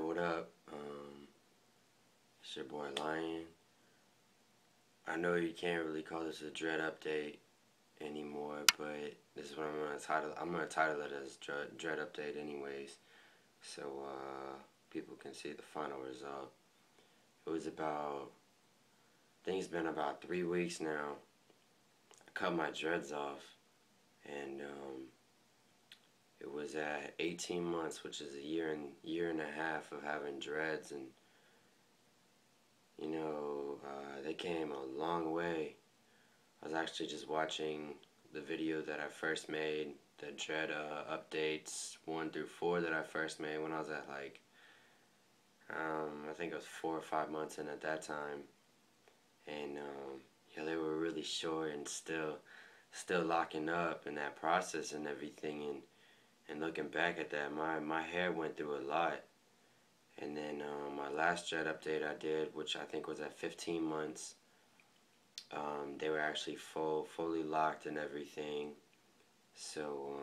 what up? It's your boy Lion. I know you can't really call this a dread update anymore, but this is what I'm gonna title. I'm gonna title it as dread update, anyways, so people can see the final result. It was about. I think it's been about 3 weeks now. I cut my dreads off, and it was at 18 months, which is a year and a half of having dreads, and they came a long way. I was actually just watching the video that I first made, the dread updates 1 through 4 that I first made when I was at I think it was 4 or 5 months in at that time, and yeah, they were really short and still locking up in that process and everything, and looking back at that, my hair went through a lot. And then my last dread update I did, which I think was at 15 months, they were actually fully locked and everything. So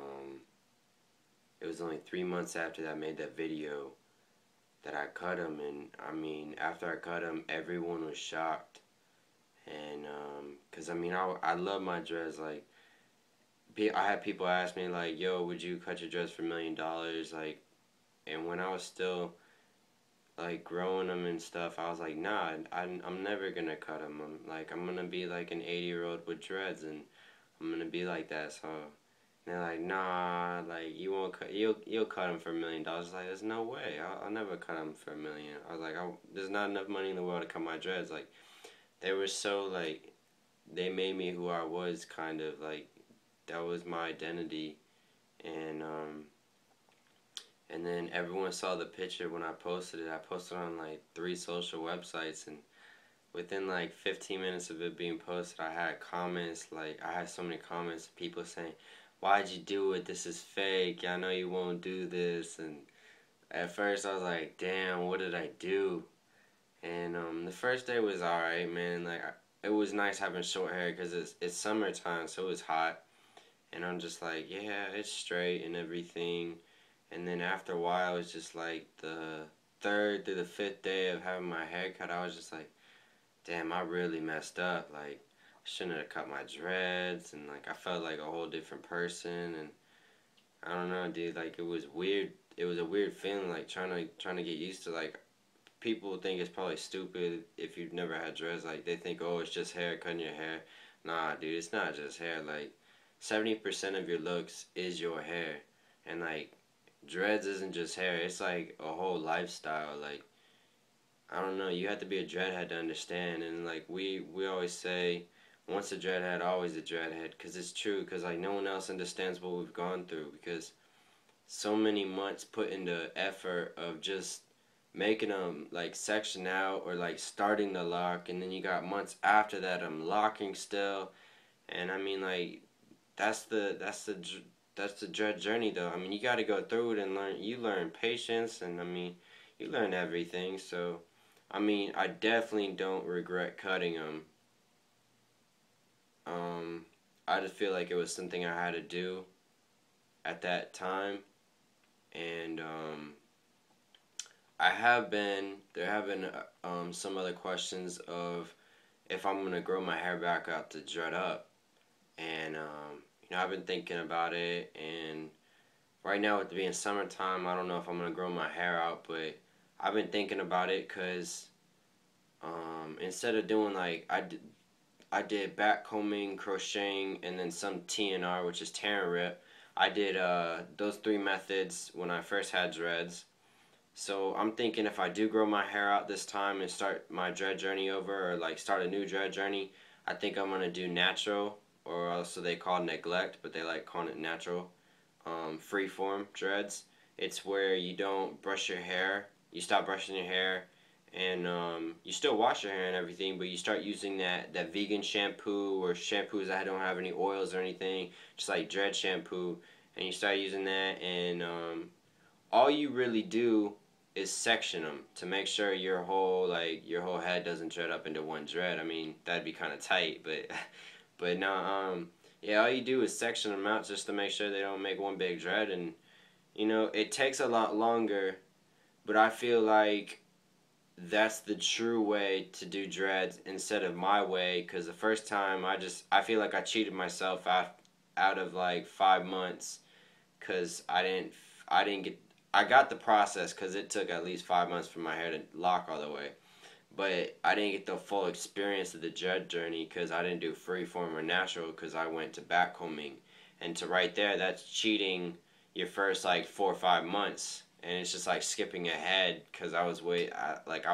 it was only 3 months after that I made that video that I cut them. And I mean, after I cut them, everyone was shocked. And because I love my dreads. Like, I had people ask me like, "Yo, would you cut your dreads for $1,000,000?" Like, and when I was still like growing them and stuff, I was like, nah, I'm never gonna cut them. I'm gonna be like an 80-year-old with dreads, and I'm gonna be like that. So and they're like, nah, like you won't cut, you'll cut them for $1,000,000. Like, there's no way, I'll never cut them for $1,000,000. I was like, there's not enough money in the world to cut my dreads. Like, they were so like, they made me who I was, kind of like, that was my identity, and then everyone saw the picture when I posted it. I posted on like 3 social websites, and within like 15 minutes of it being posted, I had comments. Like, I had so many comments, people saying, "Why'd you do it? This is fake. I know you won't do this." And at first I was like, damn, what did I do? And the first day was alright, man. Like, it was nice having short hair because it's summertime, so it was hot. And I'm just like, yeah, it's straight and everything. And then after a while, it's just like the 3rd through the 5th day of having my hair cut, I was just like, damn, I really messed up. Like, I shouldn't have cut my dreads, and like I felt like a whole different person, and I don't know, dude. Like, it was weird. It was a weird feeling, like trying to get used to. Like, people think it's probably stupid if you've never had dreads. Like, they think, oh, it's just hair, cutting your hair. Nah, dude, it's not just hair. Like, 70% of your looks is your hair, and like, dreads isn't just hair, it's like a whole lifestyle. Like, I don't know, you have to be a dreadhead to understand. And like, we always say, once a dreadhead, always a dreadhead, because it's true, because like no one else understands what we've gone through, because so many months put into effort of just making them like section out or like starting the lock, and then you got months after that locking still. And I mean, like, that's the dread journey, though. I mean, you got to go through it and learn. You learn patience, and I mean, you learn everything. So, I mean, I definitely don't regret cutting them. I just feel like it was something I had to do at that time, and there have been some other questions of if I'm gonna grow my hair back out to dread up, and I've been thinking about it, and right now with it being summertime, I don't know if I'm gonna grow my hair out, but I've been thinking about it because instead of doing like I did back combing, crocheting, and then some TNR, which is tear and rip. I did those 3 methods when I first had dreads. So I'm thinking if I do grow my hair out this time and start my dread journey over, or like start a new dread journey, I think I'm gonna do natural, or also they call neglect, but they like calling it natural, freeform dreads. It's where you don't brush your hair, you stop brushing your hair, and you still wash your hair and everything, but you start using that vegan shampoo, or shampoos that don't have any oils or anything, just like dread shampoo, and you start using that, and all you really do is section them to make sure your whole head doesn't dread up into one dread. I mean, that'd be kind of tight, but but no, yeah, all you do is section them out just to make sure they don't make one big dread. And it takes a lot longer but I feel like that's the true way to do dreads instead of my way, because the first time I feel like I cheated myself out of like 5 months, because I didn't get I got the process because it took at least 5 months for my hair to lock all the way, but I didn't get the full experience of the dread journey because I didn't do freeform or natural because I went to backcombing, and to right there, that's cheating your first like 4 or 5 months, and it's just like skipping ahead because I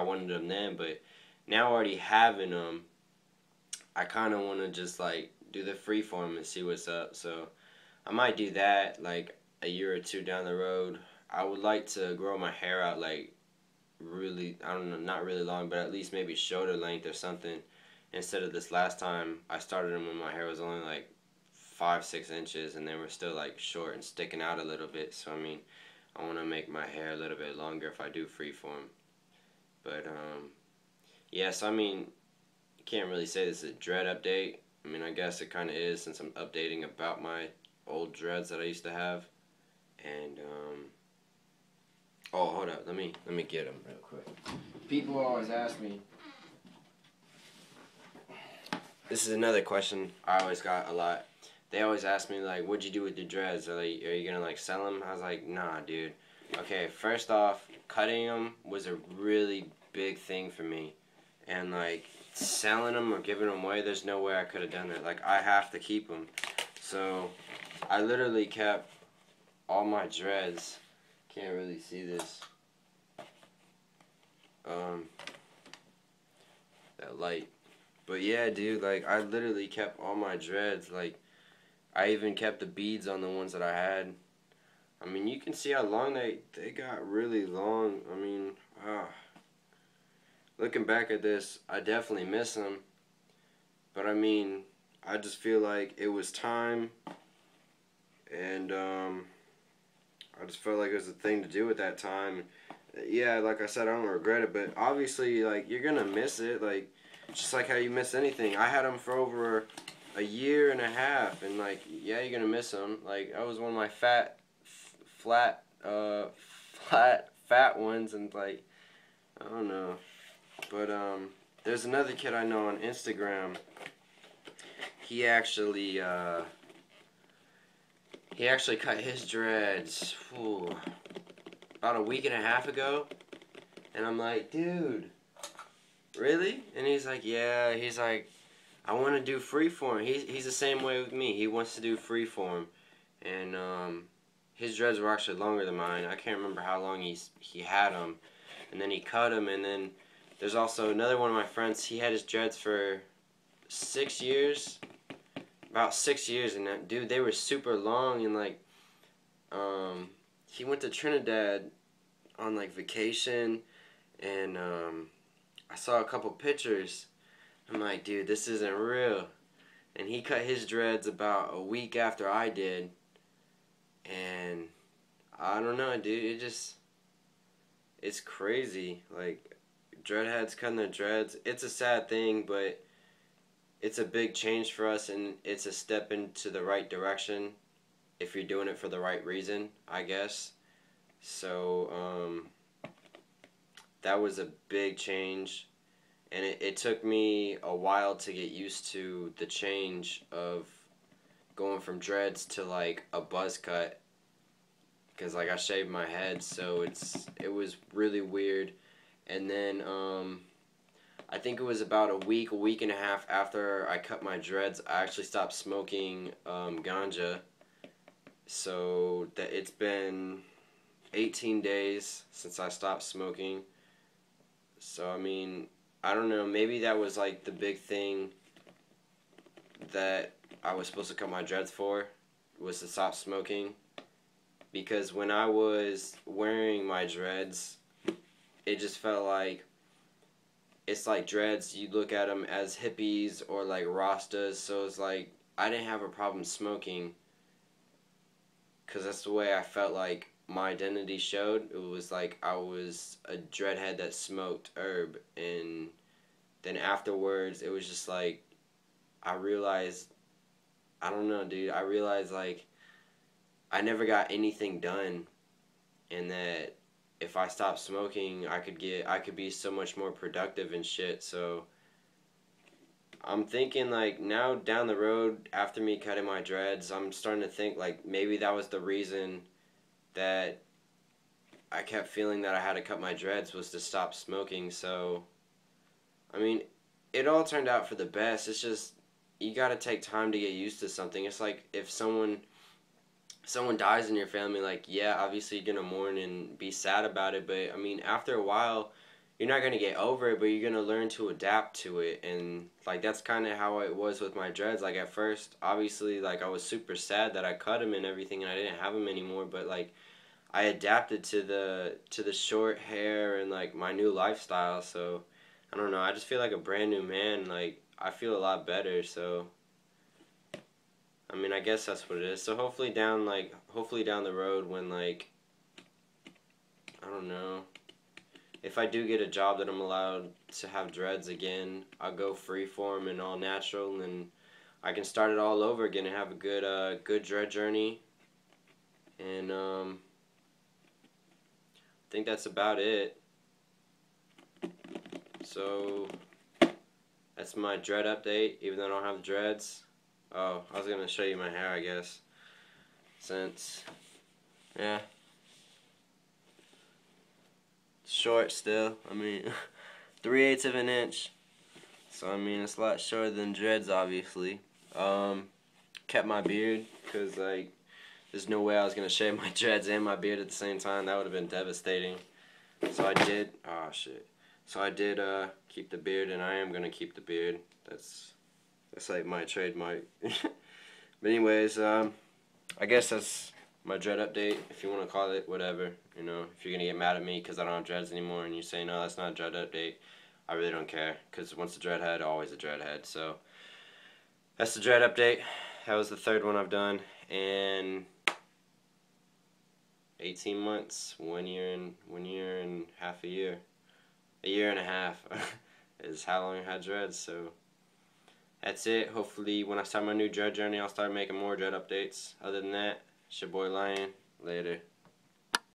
wanted them then, but now already having them, I kind of want to just like do the freeform and see what's up. So I might do that like a year or two down the road. I would like to grow my hair out like really, I don't know, not really long, but at least maybe shoulder length or something. Instead of this last time, I started them when my hair was only like 5, 6 inches, and they were still like short and sticking out a little bit. So I mean, I want to make my hair a little bit longer if I do freeform. But yeah. So I mean, you can't really say this is a dread update. I mean, I guess it kind of is since I'm updating about my old dreads that I used to have. And oh, hold up, let me get them real quick. People always ask me. This is another question I always got a lot. They always ask me like, "What'd you do with your dreads? Are you gonna like sell them?" I was like, "Nah, dude. Okay, first off, cutting them was a really big thing for me, and like selling them or giving them away, there's no way I could have done that. Like I have to keep them, so I literally kept all my dreads. Can't really see this. That light. But yeah, dude, like I literally kept all my dreads. Like I even kept the beads on the ones that I had. I mean, you can see how long they got really long. I mean, looking back at this, I definitely miss them. But I mean, I just feel like it was time, and I just felt like it was a thing to do at that time. Yeah, like I said, I don't regret it, but obviously, like, you're gonna miss it, like, just like how you miss anything. I had them for over a year and a half, and, like, yeah, you're gonna miss them. Like, I was one of my flat ones, and, like, I don't know. But, there's another kid I know on Instagram. He actually cut his dreads, about a week and a half ago, and I'm like, dude, really? And he's like, yeah. He's like, I want to do freeform. He's the same way with me. He wants to do freeform, and his dreads were actually longer than mine. I can't remember how long he had them, and then he cut them. And then there's also another one of my friends. He had his dreads for 6 years, about 6 years, and that, dude, they were super long. And like, he went to Trinidad on like vacation, and I saw a couple pictures. I'm like, dude, this isn't real. And he cut his dreads about a week after I did, and I don't know, dude. It's crazy. Like, dreadheads cutting their dreads. It's a sad thing, but it's a big change for us, and it's a step into the right direction if you're doing it for the right reason, I guess. So, that was a big change, and it took me a while to get used to the change of going from dreads to like a buzz cut, because like I shaved my head, so it was really weird. And then I think it was about a week and a half after I cut my dreads, I actually stopped smoking ganja. So that it's been 18 days since I stopped smoking. So I mean, I don't know, maybe that was like the big thing that I was supposed to cut my dreads for, was to stop smoking. Because when I was wearing my dreads, it just felt like, it's like dreads, you look at them as hippies or like Rastas, so it's like, I didn't have a problem smoking, because that's the way I felt like my identity showed. It was like I was a dreadhead that smoked herb, and then afterwards, it was just like, I realized, I don't know, dude, I realized like, I never got anything done, and that if I stop smoking, I could be so much more productive and shit. So I'm thinking like now down the road after me cutting my dreads, I'm starting to think like maybe that was the reason that I kept feeling that I had to cut my dreads was to stop smoking. So I mean, it all turned out for the best. It's just you got to take time to get used to something. It's like if someone dies in your family, like, yeah, obviously you're gonna mourn and be sad about it, but I mean after a while you're not gonna get over it, but you're gonna learn to adapt to it. And like that's kind of how it was with my dreads. Like at first obviously like I was super sad that I cut them and everything and I didn't have them anymore, but like I adapted to the short hair and like my new lifestyle. So I don't know, I just feel like a brand new man. Like I feel a lot better. So I mean, I guess that's what it is. So hopefully down the road when like I don't know, if I do get a job that I'm allowed to have dreads again, I'll go freeform and all natural, and I can start it all over again and have a good dread journey. And I think that's about it. So that's my dread update. Even though I don't have the dreads. Oh, I was gonna show you my hair, I guess. Since, yeah, short still. I mean, 3/8 of an inch. So I mean, it's a lot shorter than dreads, obviously. Kept my beard because like, there's no way I was gonna shave my dreads and my beard at the same time. That would have been devastating. So I did. Oh shit. So I did keep the beard, and I am gonna keep the beard. That's like my trademark. But anyways, I guess that's my dread update, if you want to call it, whatever. You know, if you're gonna get mad at me because I don't have dreads anymore, and you say no, that's not a dread update, I really don't care. Because once a dreadhead, always a dreadhead. So that's the dread update. That was the third one I've done in 18 months, 1 year and half a year and a half is how long I had dreads. So that's it. Hopefully when I start my new dread journey, I'll start making more dread updates. Other than that, it's your boy Lion. Later.